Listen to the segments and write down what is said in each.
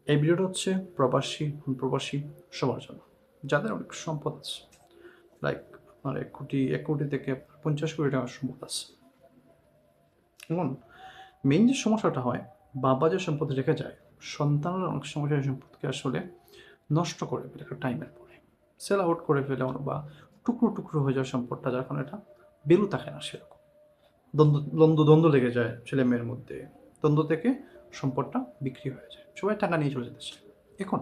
এই ভিডিওটা হচ্ছে প্রবাসী, প্রবাসী সবার জন্য। যাদের অনেক সম্পদ আছে। লাইক আপনার ১ কোটি থেকে ৫০ কোটি টাকার সম্পদ আছে। এখন মেইন যে সমস্যাটা হয়, বাবা যে সম্পদ রেখে যায়, সন্তানরা অনেক সময় সেই সম্পদকে আসলে নষ্ট করে ফেলে একটা টাইমের পরে। সেল আউট করে ফেলে বা টুকরো, টুকরো হয়ে যায় সম্পদটা, যার কারণে এটা ভ্যালু থাকে না সেরকম। দ্বন্দ্ব লেগে যায় ছেলে-মেয়ের মধ্যে। দ্বন্দ্ব থেকে সম্পদটা বিক্রি হয়ে যায়। সবাই টাকা নিয়ে চলে যেতে চায়। এখন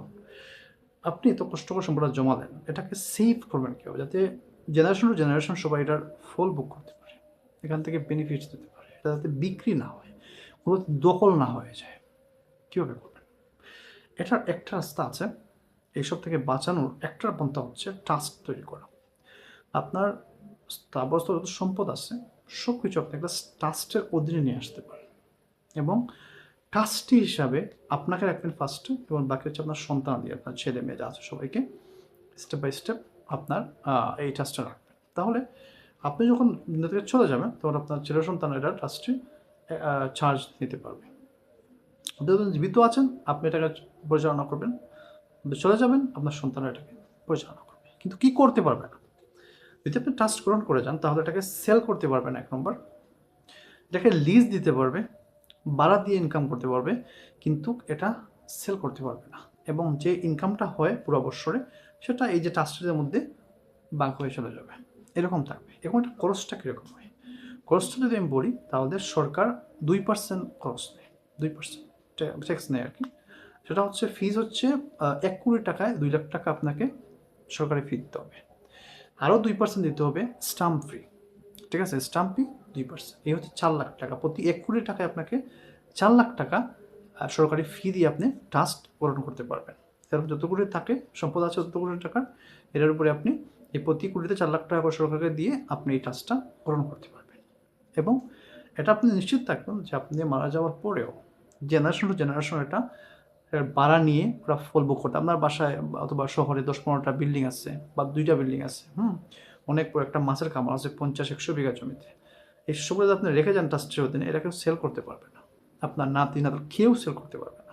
আপনি এত কষ্ট করে সম্পদটা জমা দেন, এটাকে সেভ করবেন কীভাবে? যাতে জেনারেশন টু জেনারেশন সবাই এটার ফল ভোগ করতে পারে। এখান থেকে বেনিফিটস দিতে পারে। এটা যাতে বিক্রি না হয়, কোনো দখল না হয়ে যায়। কীভাবে করবেন? এটার একটা রাস্তা আছে। এইসব থেকে বাঁচানোর একটা পন্থা হচ্ছে ট্রাস্ট তৈরি করা। আপনার স্থাবরস্থ যত সম্পদ আছে, সব কিছু আপনি একটা ট্রাস্টের অধীনে নিয়ে আসতে পারেন এবং ট্রাস্টি হিসাবে আপনাকে রাখবেন ফার্স্টে এবং বাকি হচ্ছে আপনার সন্তানাদি, আপনার ছেলে মেয়ে যা আছে সবাইকে স্টেপ বাই স্টেপ আপনার এই ট্রাস্টটা রাখবেন। তাহলে আপনি যখন দুনিয়া থেকে চলে যাবেন, তখন আপনার ছেলে সন্তান এটা ট্রাস্টে চার্জ নিতে পারবে। আপনি যখন জীবিত আছেন, আপনি এটাকে পরিচালনা করবেন। আপনি চলে যাবেন, আপনার সন্তান এটাকে পরিচালনা করবে। কিন্তু কি করতে পারবে না? যদি আপনি ট্রাস্ট গ্রহণ করে যান, তাহলে এটাকে সেল করতে পারবেন ১ নম্বর। এটাকে লিজ দিতে পারবে, ভাড়া দিয়ে ইনকাম করতে পারবে, কিন্তু এটা সেল করতে পারবে না। এবং যে ইনকামটা হয় পুরো বৎসরে, সেটা এই যে ট্রাস্টের মধ্যে ভাগ হয়ে চলে যাবে। এরকম থাকবে। এখন এটা খরচটা কীরকম হয়? খরচটা যদি আমি বলি, তাহলে সরকার ২% খরচ নেয়। ২% ট্যাক্স নেয় আর কি। সেটা হচ্ছে ফিজ হচ্ছে ১ কোটি টাকায় ২ লাখ টাকা আপনাকে সরকারি ফি দিতে হবে। আরও ২% দিতে হবে স্টাম্প ফি। ঠিক আছে? স্টাম্প ফি ২%। এই হচ্ছে ৪ লাখ টাকা। প্রতি ১ কোটি টাকায় আপনাকে ৪ লাখ টাকা সরকারি ফি দিয়ে আপনি ট্রাস্ট গঠন করতে পারবেন। এরকম যত কোটি থাকে সম্পদ আছে তত কোটি টাকার, এটার উপরে আপনি এই প্রতি কোটিতে ৪ লাখ টাকা করে সরকারকে দিয়ে আপনি এই ট্রাস্টটা গঠন করতে পারবেন। এবং এটা আপনি নিশ্চিত থাকবেন যে আপনি মারা যাওয়ার পরেও জেনারেশন টু জেনারেশন এটা ভাড়া নিয়ে পুরো ফল ভোগ করতে। আপনার বাসায় অথবা শহরে ১০-১৫টা বিল্ডিং আছে বা ২টা বিল্ডিং আছে, অনেক বড় একটা মাছের খামার আছে ৫০-১০০ বিঘা জমিতে। এই সবগুলো যদি আপনি রেখে যান ট্রাস্টের অধীনে, এটা কেউ সেল করতে পারবে না। আপনার নাতি-নাতনি কেউ সেল করতে পারবে না।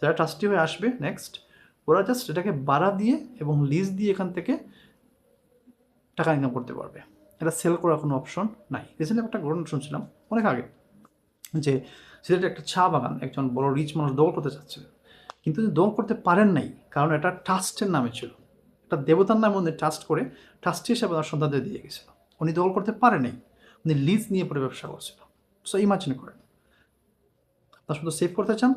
যারা ট্রাস্টি হয়ে আসবে নেক্সট, ওরা জাস্ট এটাকে ভাড়া দিয়ে এবং লিজ দিয়ে এখান থেকে টাকা ইনকাম করতে পারবে। এটা সেল করার কোনো অপশন নাই। রিসেন্টলি একটা ঘটনা শুনছিলাম অনেক আগে, যে সিলেটে একটা চা বাগান একজন বড় রিচ মানুষ দখল করতে চাচ্ছিলেন, কিন্তু তিনি দখল করতে পারেন নাই, কারণ এটা ট্রাস্টের নামে ছিল। এটা দেবতার নামে উনি ট্রাস্ট করে ট্রাস্টি হিসাবে তার সন্তানদের দিয়ে গেছিল। উনি দখল করতে পারে নাই, উনি লিজ নিয়ে পরে ব্যবসা করছিল। সো ইমাজিন করেন, আপনার শুধু সেভ করতে চান,